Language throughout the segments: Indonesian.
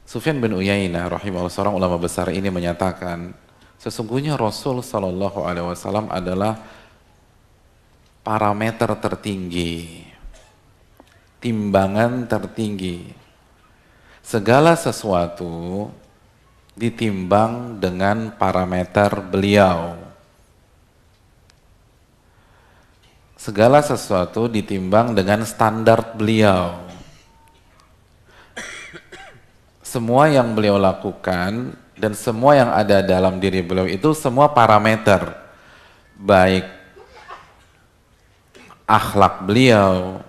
Sufyan bin Uyainah rahimahullah, seorang ulama besar ini menyatakan, sesungguhnya Rasul Shallallahu Alaihi Wasallam adalah parameter tertinggi, timbangan tertinggi. Segala sesuatu ditimbang dengan parameter beliau. Segala sesuatu ditimbang dengan standar beliau. Semua yang beliau lakukan dan semua yang ada dalam diri beliau itu semua parameter, baik akhlak beliau,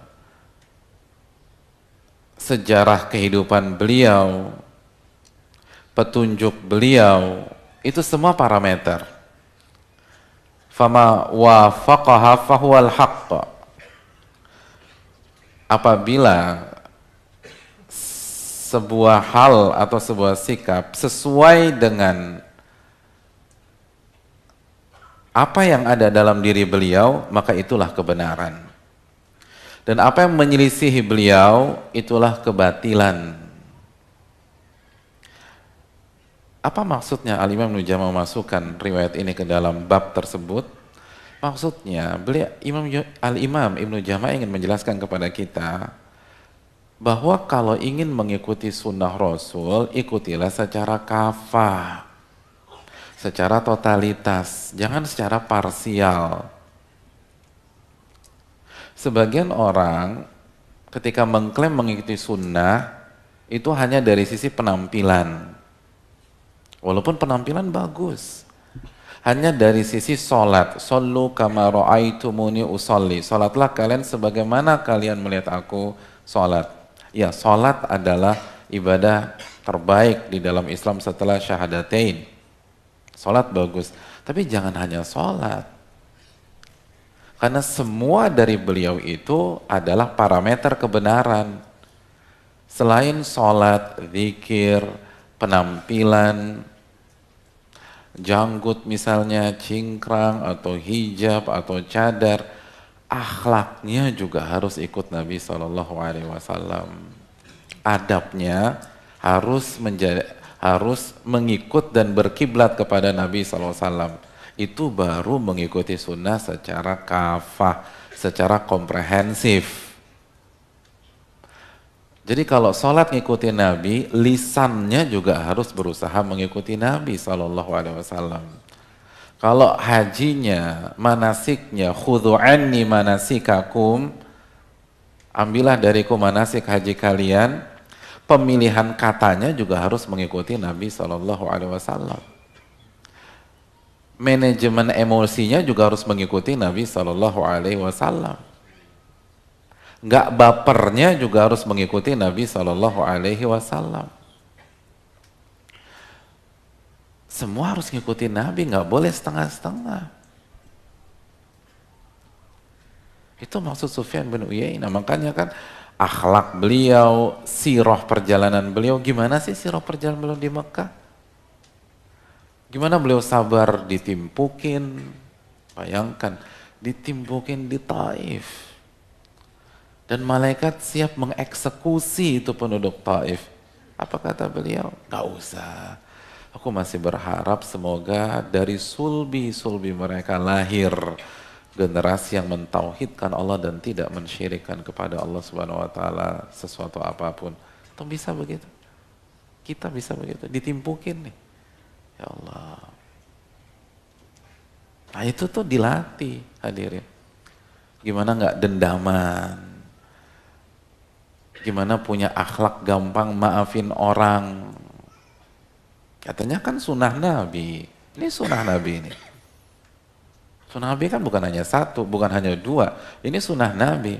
sejarah kehidupan beliau, petunjuk beliau, itu semua parameter. Fama wafaqaha fahuwal haqq. Apabila sebuah hal atau sebuah sikap sesuai dengan apa yang ada dalam diri beliau, maka itulah kebenaran. Dan apa yang menyelisihi beliau, itulah kebatilan. Apa maksudnya Al-Imam Ibnu Jama'ah memasukkan riwayat ini ke dalam bab tersebut? Maksudnya, Al-Imam Ibnu Jama'ah ingin menjelaskan kepada kita bahwa kalau ingin mengikuti sunnah Rasul, ikutilah secara kafah, secara totalitas, jangan secara parsial. Sebagian orang ketika mengklaim mengikuti sunnah itu hanya dari sisi penampilan, walaupun penampilan bagus, hanya dari sisi sholat. Shollu kama ra'aitumuni usolli, sholatlah kalian sebagaimana kalian melihat aku sholat. Ya, sholat adalah ibadah terbaik di dalam Islam setelah syahadatain. Sholat bagus, tapi jangan hanya sholat. Karena semua dari beliau itu adalah parameter kebenaran. Selain sholat, zikir, penampilan, janggut misalnya, cingkrang, atau hijab, atau cadar, akhlaknya juga harus ikut Nabi SAW. Adabnya harus mengikut dan berkiblat kepada Nabi SAW. Itu baru mengikuti sunnah secara kafah, secara komprehensif. Jadi kalau sholat ngikuti Nabi, lisannya juga harus berusaha mengikuti Nabi SAW. Kalau hajinya, manasiknya, khudhu anni manasikakum, ambillah dariku manasik haji kalian, pemilihan katanya juga harus mengikuti Nabi SAW. Manajemen emosinya juga harus mengikuti Nabi SAW. Nggak bapernya juga harus mengikuti Nabi SAW. Semua harus ngikuti Nabi, nggak boleh setengah-setengah. Itu maksud Sufyan bin Uyainah. Makanya kan akhlak beliau, sirah perjalanan beliau, gimana sih sirah perjalanan beliau di Mekah? Gimana beliau sabar ditimpukin, bayangkan, ditimpukin di Taif. Dan malaikat siap mengeksekusi itu penduduk Taif. Apa kata beliau? Gak usah. Aku masih berharap semoga dari sulbi-sulbi mereka lahir generasi yang mentauhidkan Allah dan tidak mensyirikkan kepada Allah Subhanahu wa taala sesuatu apapun. Atau bisa begitu? Kita bisa begitu, ditimpukin nih. Ya Allah. Nah itu tuh dilatih, hadirin. Gimana nggak dendaman? Gimana punya akhlak gampang maafin orang? Katanya kan sunnah Nabi. Ini sunnah Nabi ini. Sunnah Nabi kan bukan hanya satu, bukan hanya dua. Ini sunnah Nabi.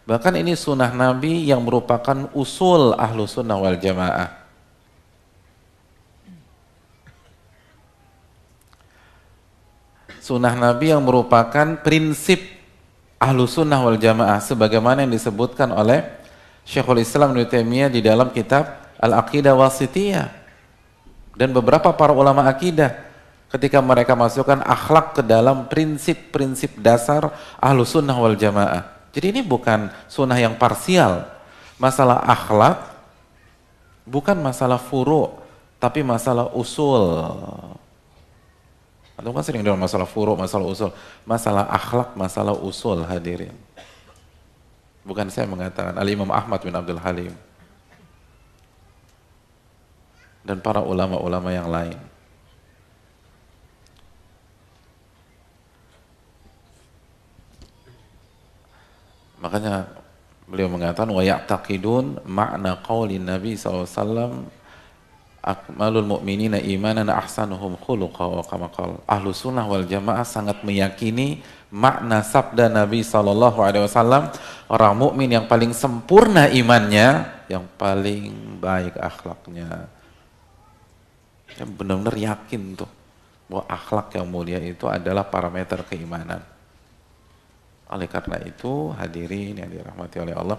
Bahkan ini sunnah Nabi yang merupakan usul ahlu sunnah wal jamaah. Sunnah Nabi yang merupakan prinsip ahlu sunnah wal jamaah sebagaimana yang disebutkan oleh Syekhul Islam Ibnu Taimiyah di dalam kitab Al-Aqidah Wasithiyah dan beberapa para ulama akidah ketika mereka masukkan akhlak ke dalam prinsip-prinsip dasar ahlu sunnah wal jamaah. Jadi ini bukan sunnah yang parsial. Masalah akhlak Bukan masalah furu, tapi masalah usul. Atau kan sering dengar masalah furu, masalah usul. Masalah akhlak, masalah usul hadirin. Bukan saya mengatakan, Al-Imam Ahmad bin Abdul Halim. Dan para ulama-ulama yang lain. Makanya beliau mengatakan wa ya'taqidun makna qaulin Nabi SAW akmalul mu'minina imanan ahsanuhum khuluqa wa kama qala. Ahlu sunnah wal jamaah sangat meyakini makna sabda Nabi SAW, orang mukmin yang paling sempurna imannya, yang paling baik akhlaknya. Saya benar-benar yakin tuh bahwa akhlak yang mulia itu adalah parameter keimanan. Oleh karena itu, hadirin yang dirahmati oleh Allah,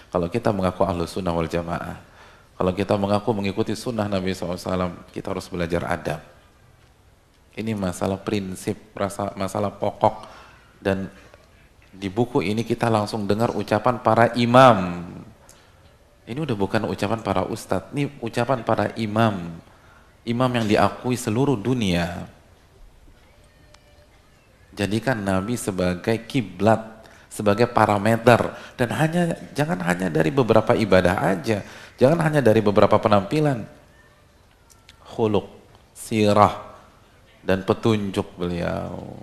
kalau kita mengaku ahlu sunnah wal jamaah, kalau kita mengaku mengikuti sunnah Nabi SAW, kita harus belajar adab. Ini masalah prinsip, masalah pokok, dan di buku ini kita langsung dengar ucapan para imam. Ini udah bukan ucapan para ustadz, ini ucapan para imam. Imam yang diakui seluruh dunia. Jadikan Nabi sebagai kiblat, sebagai parameter, dan jangan hanya dari beberapa ibadah aja, jangan hanya dari beberapa penampilan, khuluq, sirah, dan petunjuk beliau.